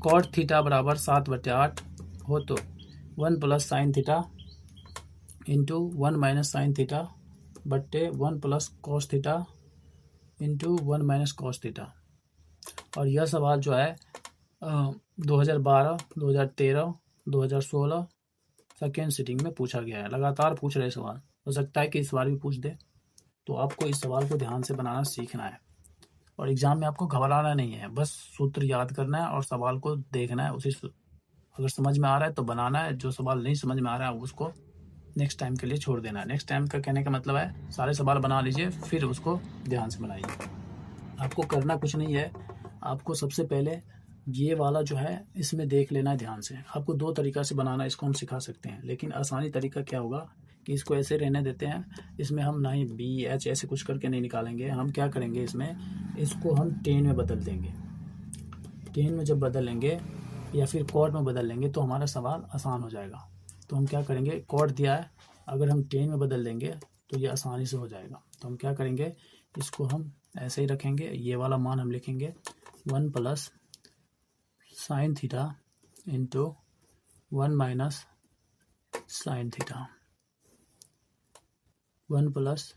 Cot theta बराबर 7/8 हो तो 1 plus sine theta into 1 minus sine theta बट्टे 1 plus cos theta into 1 minus cos theta. और यह सवाल जो है 2012, 2013, 2016 सेकेंड सिटिंग में पूछा गया है। लगातार पूछ रहे सवाल, हो सकता है कि इस बार भी पूछ दे। तो आपको इस सवाल को ध्यान से बनाना सीखना है और एग्जाम में आपको घबराना नहीं है, बस सूत्र याद करना है और सवाल को देखना है। अगर समझ में आ रहा है तो बनाना है, जो सवाल नहीं समझ में आ रहा है उसको नेक्स्ट टाइम के लिए छोड़ देना है। नेक्स्ट टाइम का कहने का मतलब है सारे सवाल बना लीजिए, फिर उसको ध्यान से बनाइए। आपको करना कुछ नहीं है, आपको सबसे पहले ये वाला जो है इसमें देख लेना है ध्यान से। आपको 2 तरीका से बनाना, इसको हम सिखा सकते हैं, लेकिन आसानी तरीका क्या होगा कि इसको ऐसे रहने देते हैं। इसमें हम ना ही बी एच ऐसे कुछ करके नहीं निकालेंगे। हम क्या करेंगे, इसको हम टेन में बदल देंगे। टेन में जब बदलेंगे या फिर कॉट में बदल लेंगे तो हमारा सवाल आसान हो जाएगा। तो हम क्या करेंगे, कॉट दिया है, अगर हम टेन में बदल देंगे तो ये आसानी से हो जाएगा। तो हम क्या करेंगे, इसको हम ऐसे ही रखेंगे। ये वाला मान हम लिखेंगे 1 plus sine theta into 1 minus sine theta, 1 plus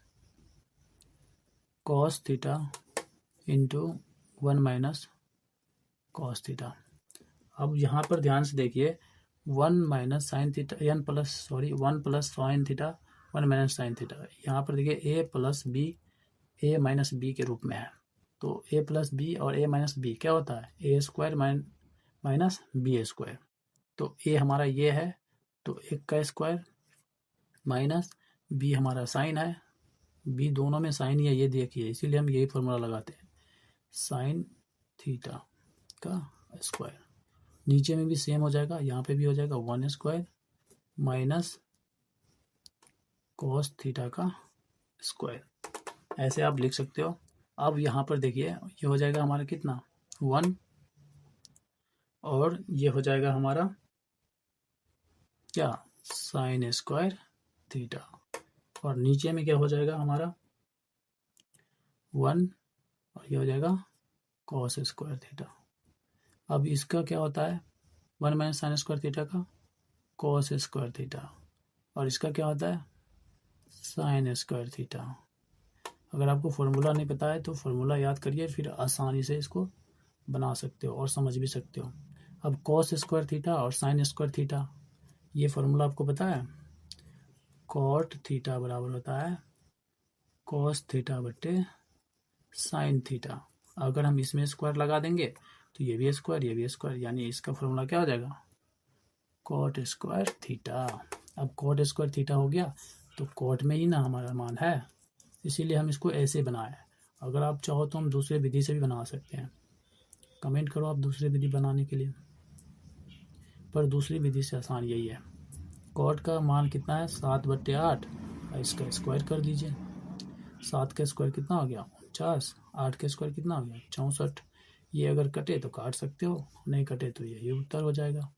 cos theta into 1 minus cos theta. अब यहाँ पर ध्यान से देखिए, 1 minus sine theta 1 plus sine theta 1 minus sine theta. यहाँ पर देखिए ए प्लस बी, ए माइनस बी के रूप में है। तो ए प्लस बी और ए माइनस बी क्या होता है, ए स्क्वायर माइनस बी स्क्वायर। तो ए हमारा ये है, तो 1 का स्क्वायर माइनस बी हमारा साइन है, बी दोनों में साइन ही है, ये देखिए, इसीलिए हम यही फॉर्मूला लगाते हैं, साइन थीटा का स्क्वायर। नीचे में भी सेम हो जाएगा, यहाँ पे भी हो जाएगा 1 स्क्वायर माइनस कॉस थीटा का स्क्वायर। ऐसे आप लिख सकते हो। अब यहाँ पर देखिए, ये हो जाएगा हमारा कितना 1, और ये हो जाएगा हमारा क्या, साइन स्क्वायर थीटा, और नीचे में क्या हो जाएगा हमारा 1, और ये हो जाएगा कॉस स्क्वायर थीटा। अब इसका क्या होता है, 1 माइनस साइन स्क्वायर थीटा का कॉस स्क्वायर थीटा, और इसका क्या होता है साइन स्क्वायर थीटा। अगर आपको फॉर्मूला नहीं पता है तो फॉर्मूला याद करिए, फिर आसानी से इसको बना सकते हो और समझ भी सकते हो। अब कॉस स्क्वायर थीटा और साइन स्क्वायर थीटा, ये फॉर्मूला आपको पता है, कॉट थीटा बराबर होता है कॉस थीटा बट्टे साइन थीटा। अगर हम इसमें स्क्वायर लगा देंगे तो ये भी स्क्वायर, ये भी स्क्वायर, यानी इसका फॉर्मूला क्या हो जाएगा, कॉट स्क्वायर थीटा। अब कॉट स्क्वायर थीटा हो गया, तो कॉट में ही ना हमारा मान है, इसीलिए हम इसको ऐसे बनाए। अगर आप चाहो तो हम दूसरे विधि से भी बना सकते हैं। कमेंट करो आप दूसरी विधि बनाने के लिए, पर दूसरी विधि से आसान यही है। कॉट का मान कितना है 7/8, इसका स्क्वायर कर दीजिए। 7 का स्क्वायर कितना हो गया 49, 8 का स्क्वायर कितना हो गया 64। ये अगर कटे तो काट सकते हो, नहीं कटे तो यही उत्तर हो जाएगा।